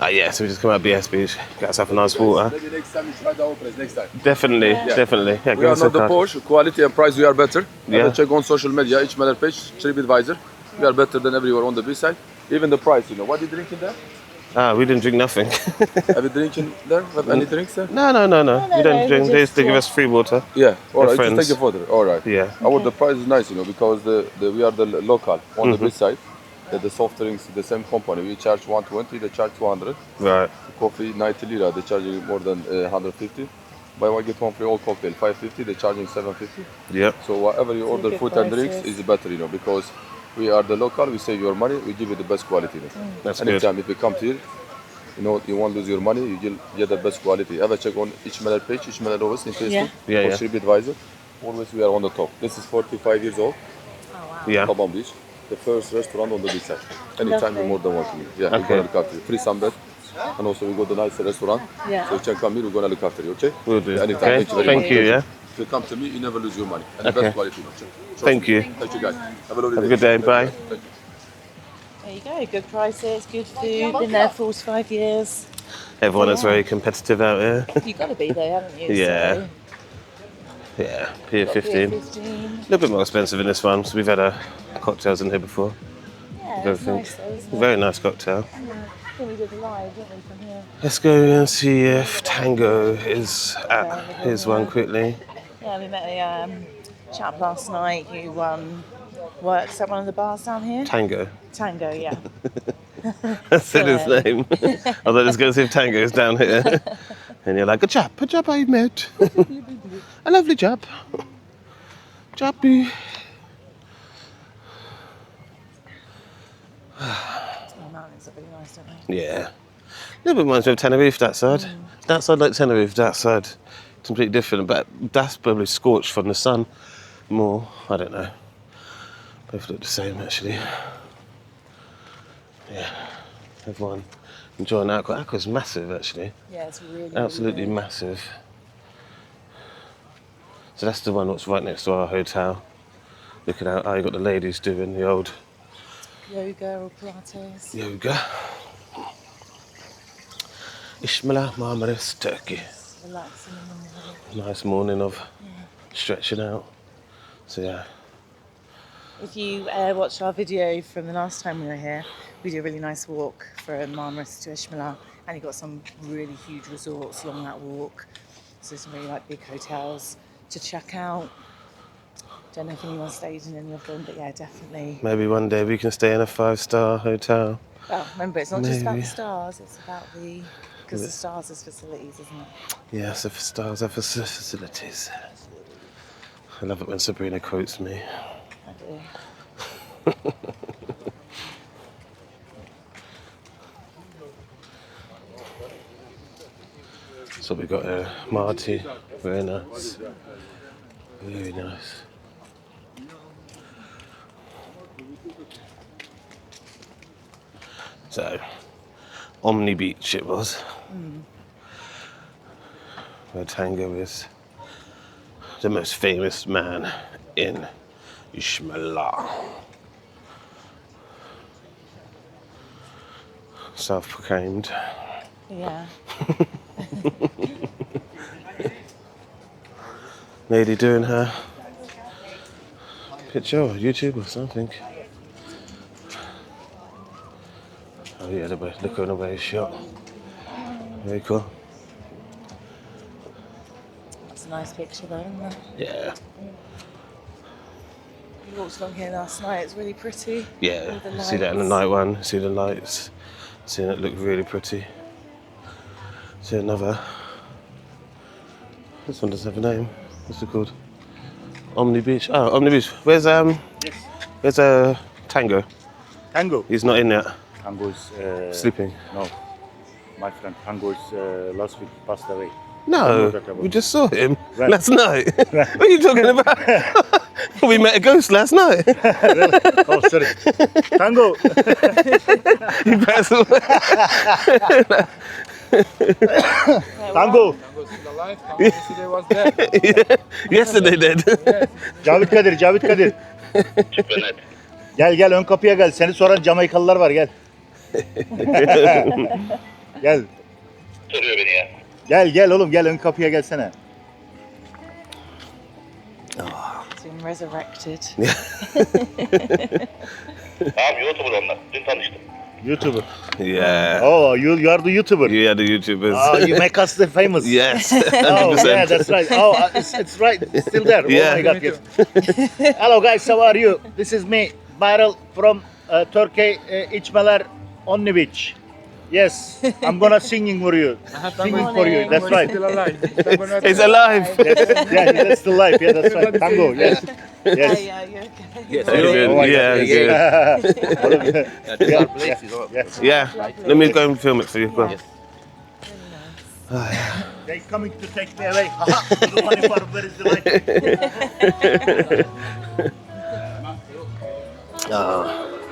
Yeah, so we just come out BS Beach, get ourselves a nice water. Maybe next time you try our place, next time. Definitely, definitely. Yeah, We are not the Porsche, quality and price we are better. Yeah. Check on social media, Icmeler page, TripAdvisor. We are better than everywhere on the beach side. Even the price, you know. What are you drinking there? We didn't drink nothing. Have you drinking there? Have any drinks there? No. We don't drink. They just give us free water. Yeah, alright, friends. just take a photo. Alright. Yeah. The price is nice, you know, because we are the local on the beach side. The soft drinks, the same company. We charge 120, they charge 200. Right. Coffee 90 lira, they charging more than 150. Buy one get one free all cocktail 550, they charging 750. Yeah. So whatever you order, food and drinks is better, you know, because we are the local, we save your money, we give you the best quality. You know. That's Anytime good. if you come here, you know, you won't lose your money, you get the best quality. Ever check on Icmeler page, Icmeler always in Facebook, Yeah. or TripAdvisor. Always we are on the top. This is 45 years old, Yeah. Palm Beach. The first restaurant on the beach side. Anytime you're more than welcome. Yeah, we're Okay. gonna look after you. Free sunbed. And also we got the nice restaurant. Yeah. So you can come here, we're gonna look after you, okay? We'll do. Anytime. Okay. Thank you very Thank much. you. Yeah. If you come to me, you never lose your money. And the Okay. best quality. Trust Thank me. you. Thank you guys. Have a lovely Have a day. good day. Bye. Thank you. There you go, good prices, good food, been there 45 years. Everyone is very competitive out here. You've got to be there, haven't you? Yeah. So, Yeah. Pier 15. A 15. little bit more expensive in this one. So we've had cocktails in here before. Yeah, it's Everything. nice though, isn't it? Very nice cocktail. I think we did a live, didn't we, from here? Let's go and see if Tango is at his one quickly. Yeah, we met a chap last night who works at one of the bars down here. Tango. Tango, yeah. I said his name. I thought let's go see if Tango is down here. And you're like, a chap I met. A lovely chap. Chappy. The mountains are really nice, don't they? Yeah. A little bit reminds me of Tenerife, that side. That side like Tenerife, that side. Completely different, but that's probably scorched from the sun more. I don't know. Both look the same, actually. Yeah. Everyone enjoying Aqua. Aqua's massive, actually. Yeah, it's really Absolutely really massive. So that's the one that's right next to our hotel. Looking out, you got the ladies doing the old yoga or Pilates. yoga. Icmeler, Marmaris, Turkey. Relaxing in the morning. Nice morning of stretching out. So yeah. If you watched our video from the last time we were here, we did a really nice walk from Marmaris to Icmeler, and you got some really huge resorts along that walk. So some really like big hotels to check out. Don't know if anyone stayed in any of them, but yeah, definitely. Maybe one day we can stay in a 5-star hotel. Well, remember, it's not just about the Maybe. stars, it's about because the stars is facilities, isn't it? Yes, if stars have facilities. I love it when Sabrina quotes me. I do. So we got a Marty, very nice. Very nice. So, Onni Beach it was. Where Tango is the most famous man in Icmeler. Self-proclaimed. Yeah. Lady doing her picture or YouTube or something. Oh yeah, the looking away shot. Very cool. That's a nice picture though, isn't it? Yeah. We walked along here last night, it's really pretty. Yeah. All the You see that in the lights. night one, see the lights. Seeing it look really pretty. See another. This one doesn't have a name. What's it called? Onni Beach. Oh, Onni Beach. Where's Tango? Tango. He's not in yet. Tango is Sleeping. No, my friend Tango is last week passed away. No, that about. we just saw him Right. last night. What are you talking about? We met a ghost last night. Oh, sorry. Tango. He passed away. Tango. Yesterday was there. Yesterday dead. Cavit Kadir, Cavit Kadir. Gel ön kapıya gel. Seni soran Jamaikalılar var gel. Gel. Soruyor beni ya. Gel oğlum gel ön kapıya gelsene. It's been resurrected. Abi YouTuber onlar. Dün tanıştım. YouTuber. Yeah. Oh, you are the YouTuber. Yeah, the YouTubers. Oh, you make us the famous. Yes, Oh, 100%. yeah, that's right. Oh, it's right. It's still there. Yeah. Oh my God, yes. Hello guys, how are you? This is me, Viral from Turkey, Icmeler, Onni Beach. Yes, I'm gonna singing for you. Singing for you. That's right. It's alive. Yes, yeah, that's still life. Yeah, that's right. Tango. Yes. Yes. Yeah, you're okay. Good. Oh my Yeah, God. good. These are places. Yes. Yeah. Let me go and film it for you. Go on. They coming to take me away. Haha. The money for where is the life?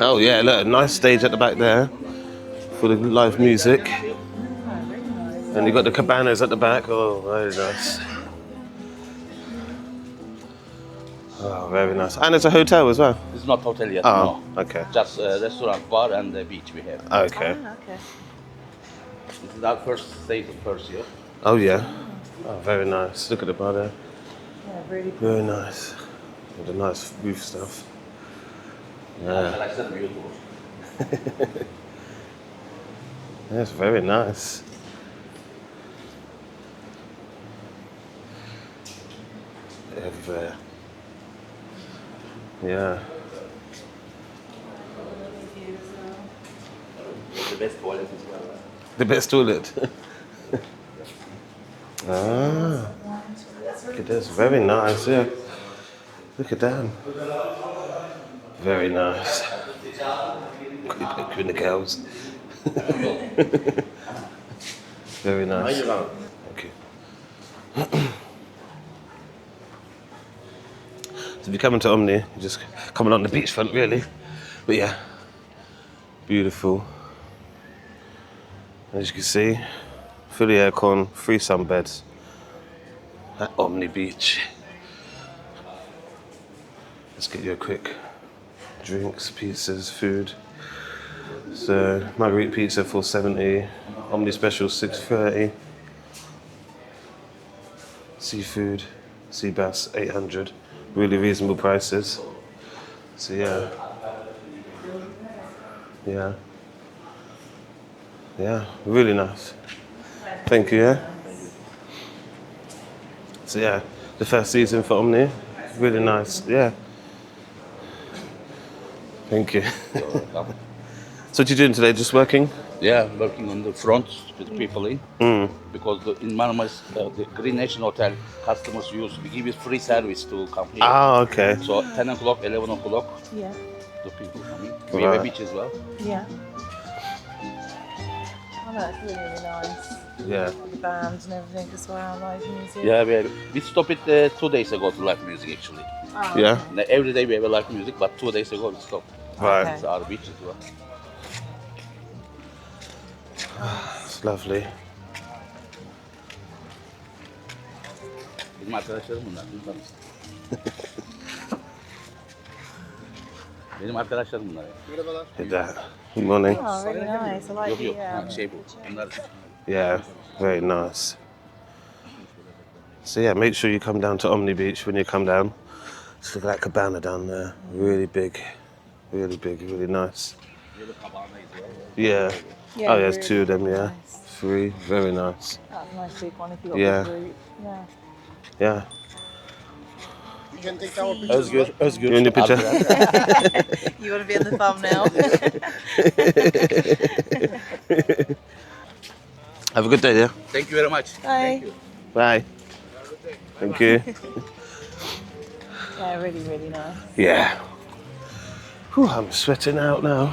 Oh yeah, look, a nice stage at the back there for the live music. And you got the cabanas at the back. Oh, very nice. Oh, very nice. And there's a hotel as well. It's not hotel yet, Oh, no. okay. Just restaurant, bar, and the beach we have. Okay. Ah, okay. This is our first stay, first year. Oh yeah. Oh, very nice. Look at the bar there. Yeah, really cool. Very nice. With the nice roof stuff. Yeah. I said beautiful. That's very nice. Everywhere. Yeah. The best toilet as well. The best toilet. Ah. Look at this. Very nice, yeah. Look at that. Very nice. Quick with the girls. Very nice. Thank you. So if you're coming to Omni, you're just coming on the beachfront really. But yeah, beautiful. As you can see, fully aircon, 3 sunbeds at Omni Beach. Let's get you a quick drinks, pizzas, food. So margarita pizza $4.70, Omni special $6.30. Seafood, sea bass $800. Really reasonable prices. So yeah. Yeah, really nice. Thank you, yeah. So yeah, the first season for Omni, really nice, yeah. Thank you. So what you doing today, just working? Yeah, working on the front with people in. Because in Marmaris, the Green Nation Hotel, customers we give you free service to come here. Ah, okay. So 10 o'clock, 11 o'clock, Yeah, the people come in. We have a Right. beach as well. yeah. Oh, that's really, really nice. Yeah. The band and everything as well, live music. Yeah, we stopped it 2 days ago to live music actually. Oh, Yeah. okay. Every day we have a live music, but 2 days ago we stopped. Right. Okay. It's our beach as well. It's lovely. Benim arkadaşlarım bunlar. Benim arkadaşlarım bunlar. Hit that. Good morning. Oh, really nice. I like Yok yok. the Şey bu. Bunlar Yeah, very nice. So yeah, make sure you come down to Omni Beach when you come down. Just look at that cabana down there. Really big, really nice. Yeah. Yeah, Oh, there's really 2 of them, yeah. nice. 3, very nice. That's a nice big one if you've got Yeah. a group. Yeah. Yeah. Özgür. You in the picture? You want to be in the thumbnail? Have a good day, yeah? Thank you very much. Bye. Bye. Thank you. Yeah, really, really nice. Yeah. Whew, I'm sweating out now.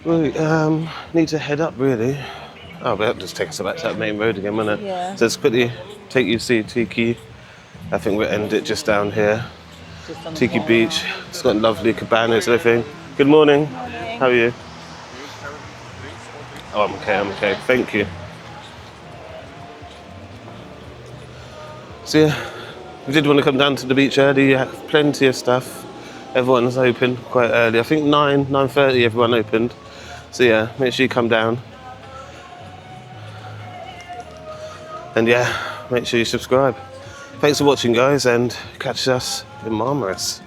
We need to head up really. Oh, but that'll just take us back to that main road again, won't it? Yeah. So let's quickly take you to see Tiki. I think we'll end it just down here. Just on the Tiki corner. Beach. It's got lovely cabanas and everything. Good morning. Morning. How are you? Oh, I'm okay. Thank you. So yeah, we did want to come down to the beach early. You have plenty of stuff. Everyone's open quite early. I think 9:30 everyone opened. So yeah, make sure you come down. And yeah, make sure you subscribe. Thanks for watching, guys, and catch us in Marmaris.